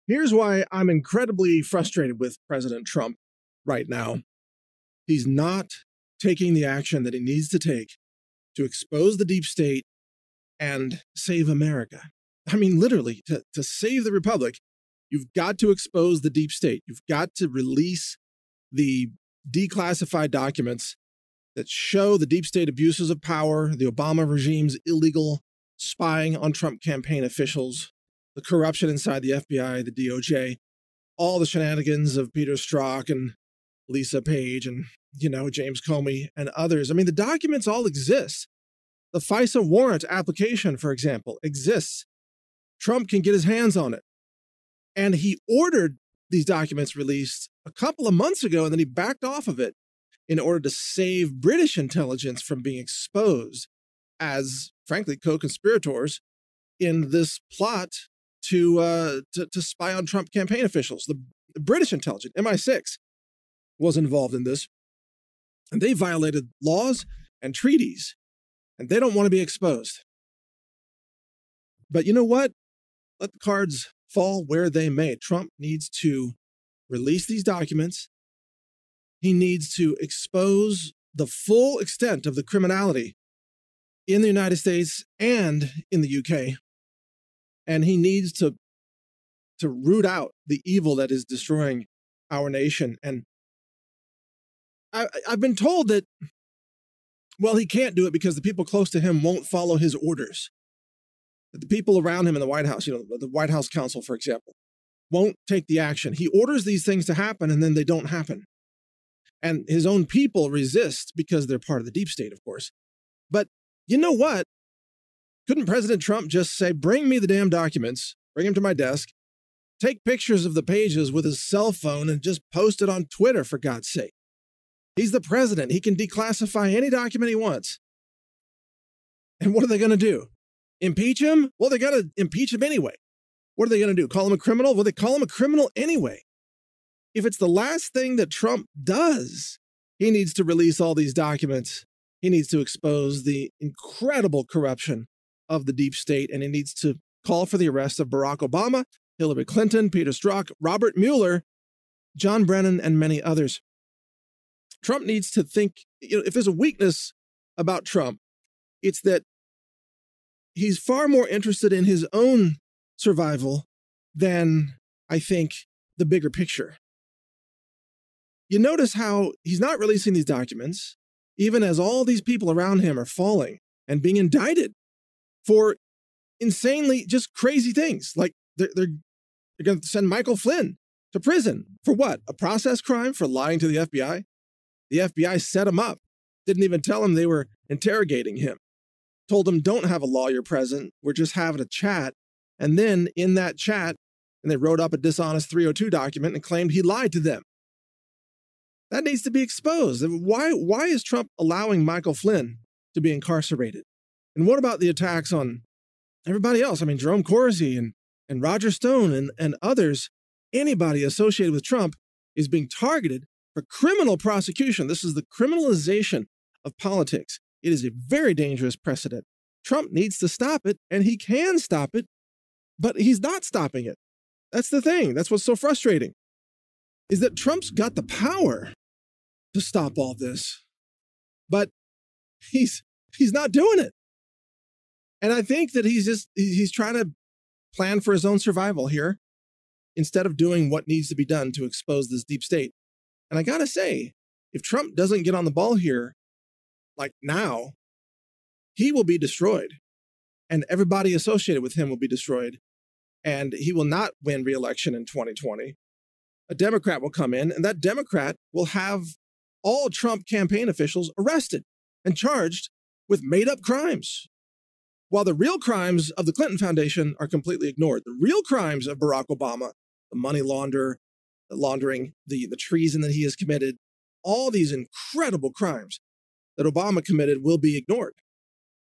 Here's why I'm incredibly frustrated with President Trump right now. He's not taking the action that he needs to take to expose the deep state and save America. I mean, literally, to save the republic, you've got to expose the deep state. You've got to release the declassified documents that show the deep state abuses of power, the Obama regime's illegal spying on Trump campaign officials, the corruption inside the FBI, the DOJ, all the shenanigans of Peter Strzok and Lisa Page and, James Comey and others. I mean, the documents all exist. The FISA warrant application, for example, exists. Trump can get his hands on it. And he ordered these documents released a couple of months ago, and then he backed off of it in order to save British intelligence from being exposed as, frankly, co-conspirators in this plot to spy on Trump campaign officials. The British intelligence, MI6, was involved in this, and they violated laws and treaties, and they don't want to be exposed. But you know what? Let the cards fall where they may. Trump needs to release these documents. He needs to expose the full extent of the criminality in the United States and in the UK. And he needs to root out the evil that is destroying our nation. And I've been told that, well, he can't do it because the people close to him won't follow his orders. That the people around him in the White House, the White House counsel, for example, won't take the action. He orders these things to happen and then they don't happen. And his own people resist because they're part of the deep state, of course. But you know what? Couldn't President Trump just say, bring me the damn documents, bring them to my desk, take pictures of the pages with his cell phone and just post it on Twitter, for God's sake? He's the president. He can declassify any document he wants. And what are they going to do? Impeach him? Well, they got to impeach him anyway. What are they going to do? Call him a criminal? Well, they call him a criminal anyway. If it's the last thing that Trump does, he needs to release all these documents. He needs to expose the incredible corruption of the deep state, and he needs to call for the arrest of Barack Obama, Hillary Clinton, Peter Strzok, Robert Mueller, John Brennan, and many others. Trump needs to think, if there's a weakness about Trump, it's that he's far more interested in his own survival than, I think, the bigger picture. You notice how he's not releasing these documents, even as all these people around him are falling and being indicted for insanely just crazy things. Like they're going to send Michael Flynn to prison for what? A process crime for lying to the FBI? The FBI set him up, didn't even tell him they were interrogating him, told him don't have a lawyer present, we're just having a chat. And then in that chat, and they wrote up a dishonest 302 document and claimed he lied to them. That needs to be exposed. Why is Trump allowing Michael Flynn to be incarcerated? And what about the attacks on everybody else? I mean, Jerome Corsi and Roger Stone and others, anybody associated with Trump is being targeted for criminal prosecution. This is the criminalization of politics. It is a very dangerous precedent. Trump needs to stop it, and he can stop it, but he's not stopping it. That's the thing. That's what's so frustrating, is that Trump's got the power to stop all this, but he's not doing it. And I think that he's trying to plan for his own survival here instead of doing what needs to be done to expose this deep state. And I gotta say, if Trump doesn't get on the ball here, like now, he will be destroyed and everybody associated with him will be destroyed. And he will not win re-election in 2020. A Democrat will come in, and that Democrat will have all Trump campaign officials arrested and charged with made-up crimes, while the real crimes of the Clinton Foundation are completely ignored. The real crimes of Barack Obama, the money laundering, the treason that he has committed, all these incredible crimes that Obama committed will be ignored.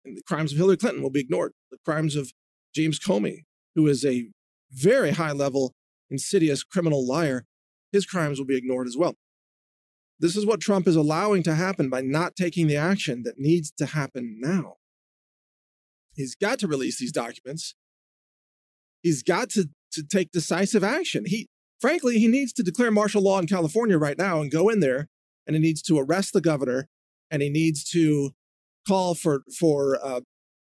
And the crimes of Hillary Clinton will be ignored. The crimes of James Comey, who is a very high-level, insidious criminal liar, his crimes will be ignored as well. This is what Trump is allowing to happen by not taking the action that needs to happen now. He's got to release these documents. He's got to to take decisive action. Frankly, he needs to declare martial law in California right now and go in there, and he needs to arrest the governor, and he needs to call for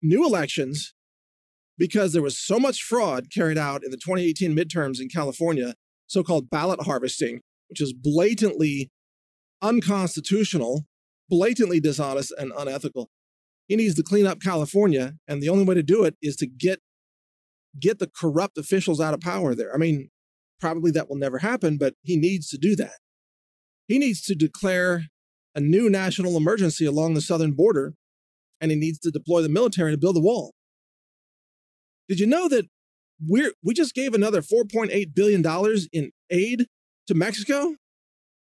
new elections, because there was so much fraud carried out in the 2018 midterms in California, so-called ballot harvesting, which is blatantly unconstitutional, blatantly dishonest and unethical. He needs to clean up California, and the only way to do it is to get the corrupt officials out of power there. I mean, probably that will never happen, but he needs to do that. He needs to declare a new national emergency along the southern border, and he needs to deploy the military to build a wall. Did you know that we just gave another $4.8 billion in aid to Mexico?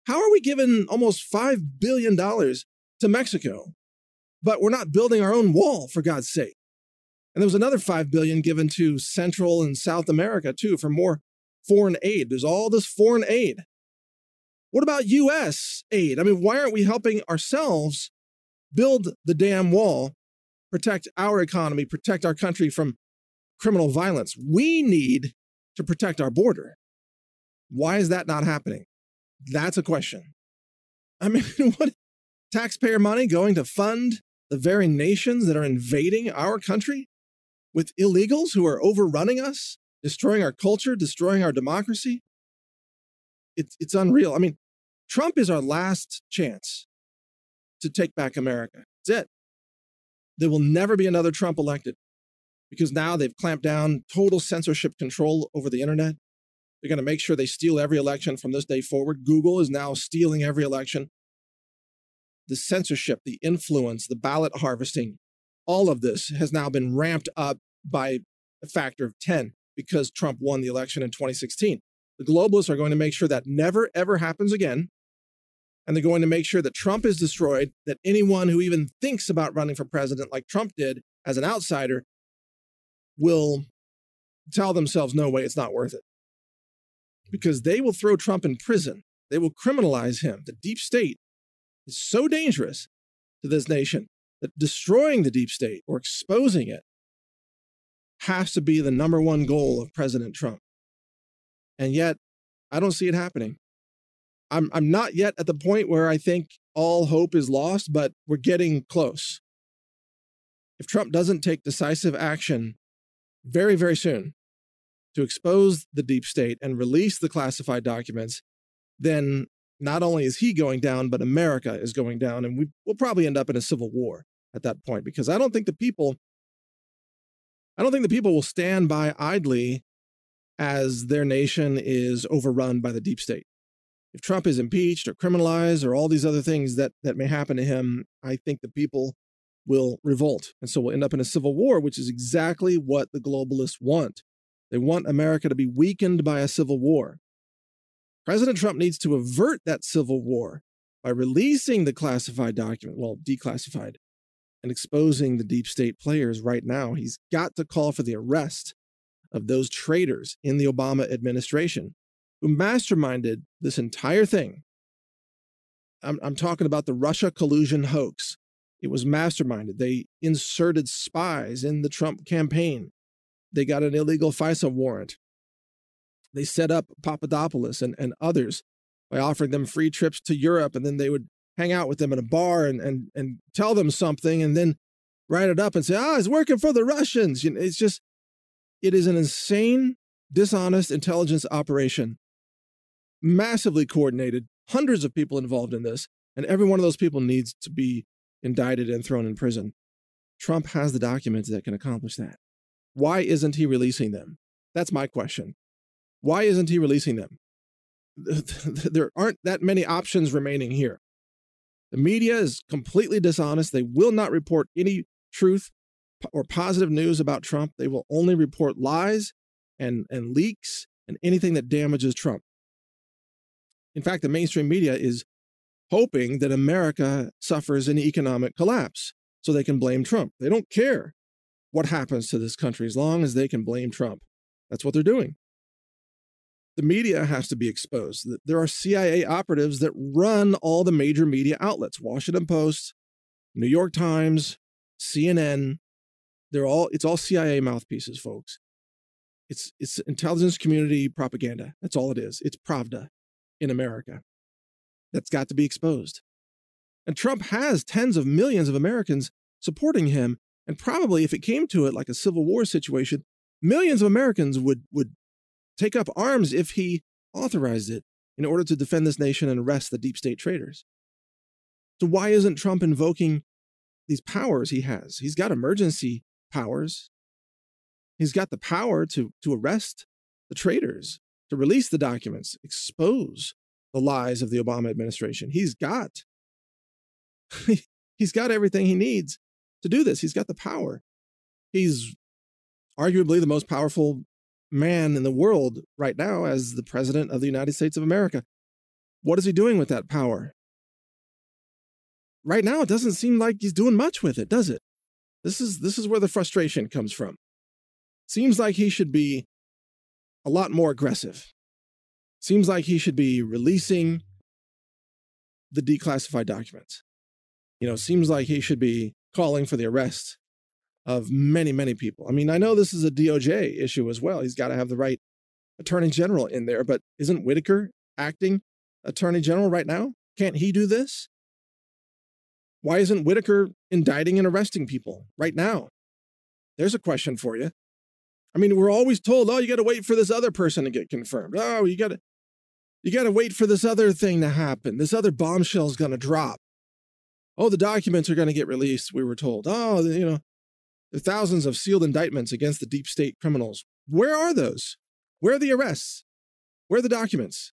How are we giving almost $5 billion to Mexico, but we're not building our own wall, for God's sake? And there was another $5 billion given to Central and South America, too, for more foreign aid. There's all this foreign aid. What about U.S. aid? I mean, why aren't we helping ourselves build the damn wall, protect our economy, protect our country from criminal violence? We need to protect our border. Why is that not happening? That's a question. I mean, what taxpayer money going to fund the very nations that are invading our country with illegals who are overrunning us, destroying our culture, destroying our democracy? It's unreal. I mean, Trump is our last chance to take back America. That's it. There will never be another Trump elected, because now they've clamped down total censorship control over the internet. They're going to make sure they steal every election from this day forward. Google is now stealing every election. The censorship, the influence, the ballot harvesting, all of this has now been ramped up by a factor of 10 because Trump won the election in 2016. The globalists are going to make sure that never, ever happens again. And they're going to make sure that Trump is destroyed, that anyone who even thinks about running for president like Trump did as an outsider will tell themselves, no way, it's not worth it. Because they will throw Trump in prison. They will criminalize him. The deep state is so dangerous to this nation that destroying the deep state or exposing it has to be the number one goal of President Trump. And yet, I don't see it happening. I'm not yet at the point where I think all hope is lost, but we're getting close. If Trump doesn't take decisive action very, very soon to expose the deep state and release the classified documents, then not only is he going down, but America is going down, and we'll probably end up in a civil war at that point, because I don't think the people will stand by idly as their nation is overrun by the deep state. If Trump is impeached or criminalized or all these other things that may happen to him, I think the people will revolt. And so we'll end up in a civil war, which is exactly what the globalists want. They want America to be weakened by a civil war. President Trump needs to avert that civil war by releasing the classified document, well, declassified, and exposing the deep state players right now. He's got to call for the arrest of those traitors in the Obama administration who masterminded this entire thing. I'm talking about the Russia collusion hoax. It was masterminded. They inserted spies in the Trump campaign. They got an illegal FISA warrant. They set up Papadopoulos and others by offering them free trips to Europe, and then they would hang out with them in a bar and tell them something and then write it up and say, it's working for the Russians. You know, it is an insane, dishonest intelligence operation, massively coordinated, hundreds of people involved in this, and every one of those people needs to be indicted and thrown in prison. Trump has the documents that can accomplish that. Why isn't he releasing them? That's my question. Why isn't he releasing them? There aren't that many options remaining here. The media is completely dishonest. They will not report any truth or positive news about Trump. They will only report lies and leaks and anything that damages Trump. In fact, the mainstream media is hoping that America suffers an economic collapse so they can blame Trump. They don't care what happens to this country as long as they can blame Trump. That's what they're doing. The media has to be exposed. There are CIA operatives that run all the major media outlets: Washington Post, New York Times, CNN. It's all CIA mouthpieces, folks. It's intelligence community propaganda. That's all it is. It's Pravda in America. That's got to be exposed. And Trump has tens of millions of Americans supporting him. And probably if it came to it, like a civil war situation, millions of Americans would take up arms if he authorized it in order to defend this nation and arrest the deep state traitors. So why isn't Trump invoking these powers he has? He's got emergency powers. He's got the power to arrest the traitors, to release the documents, expose the lies of the Obama administration. He's got everything he needs to do this. He's got the power. He's arguably the most powerful man in the world right now as the president of the United States of America. What is he doing with that power? Right now, it doesn't seem like he's doing much with it, does it? This is where the frustration comes from. Seems like he should be a lot more aggressive. Seems like he should be releasing the declassified documents. Seems like he should be calling for the arrest of many, many people. I mean, I know this is a DOJ issue as well. He's got to have the right attorney general in there, but isn't Whitaker acting attorney general right now? Can't he do this? Why isn't Whitaker indicting and arresting people right now? There's a question for you. I mean, we're always told, oh, you got to wait for this other person to get confirmed. Oh, you got to wait for this other thing to happen. This other bombshell is going to drop. Oh, the documents are going to get released, we were told. Oh, there are thousands of sealed indictments against the deep state criminals. Where are those? Where are the arrests? Where are the documents?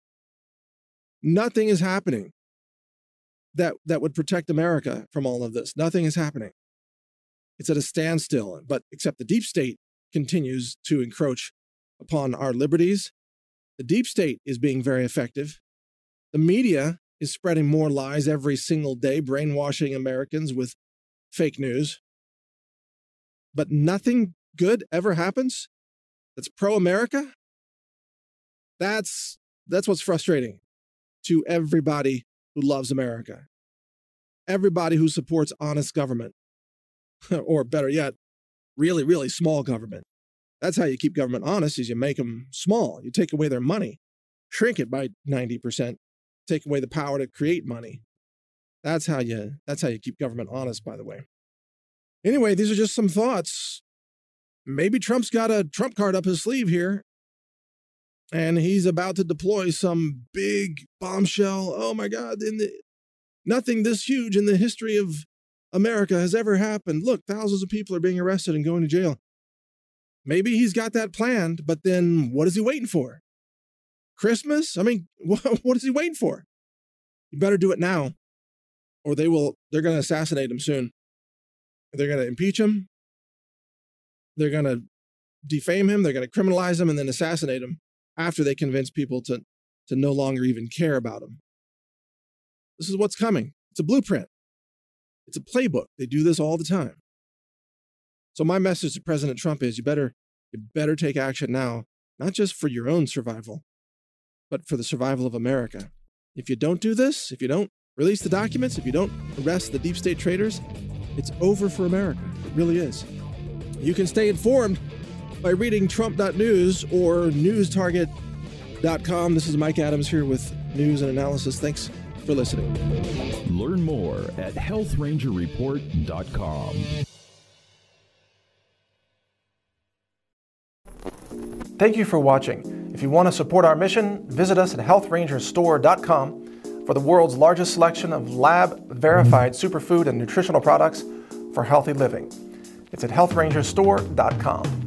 Nothing is happening that would protect America from all of this. Nothing is happening. It's at a standstill, but except the deep state continues to encroach upon our liberties. The deep state is being very effective. The media is spreading more lies every single day, brainwashing Americans with fake news. But nothing good ever happens that's pro-America. That's what's frustrating to everybody who loves America. Everybody who supports honest government, or better yet, really, really small government. That's how you keep government honest, is you make them small. You take away their money, shrink it by 90%, take away the power to create money. That's how you keep government honest, by the way. Anyway, these are just some thoughts. Maybe Trump's got a Trump card up his sleeve here, and he's about to deploy some big bombshell. Oh my God, nothing this huge in the history of America has ever happened. Look, thousands of people are being arrested and going to jail. Maybe he's got that planned, but then what is he waiting for? Christmas? I mean, what is he waiting for? You better do it now, or they're going to assassinate him soon. They're going to impeach him. They're going to defame him. They're going to criminalize him and then assassinate him after they convince people to no longer even care about him. This is what's coming. It's a blueprint. It's a playbook. They do this all the time. So my message to President Trump is you better take action now, not just for your own survival, but for the survival of America. If you don't do this, if you don't release the documents, if you don't arrest the deep state traitors, it's over for America. It really is. You can stay informed by reading Trump.news or newstarget.com. This is Mike Adams here with news and analysis. Thanks for listening. Learn more at healthrangerreport.com. Thank you for watching. If you want to support our mission, visit us at healthrangerstore.com for the world's largest selection of lab-verified superfood and nutritional products for healthy living. It's at healthrangerstore.com.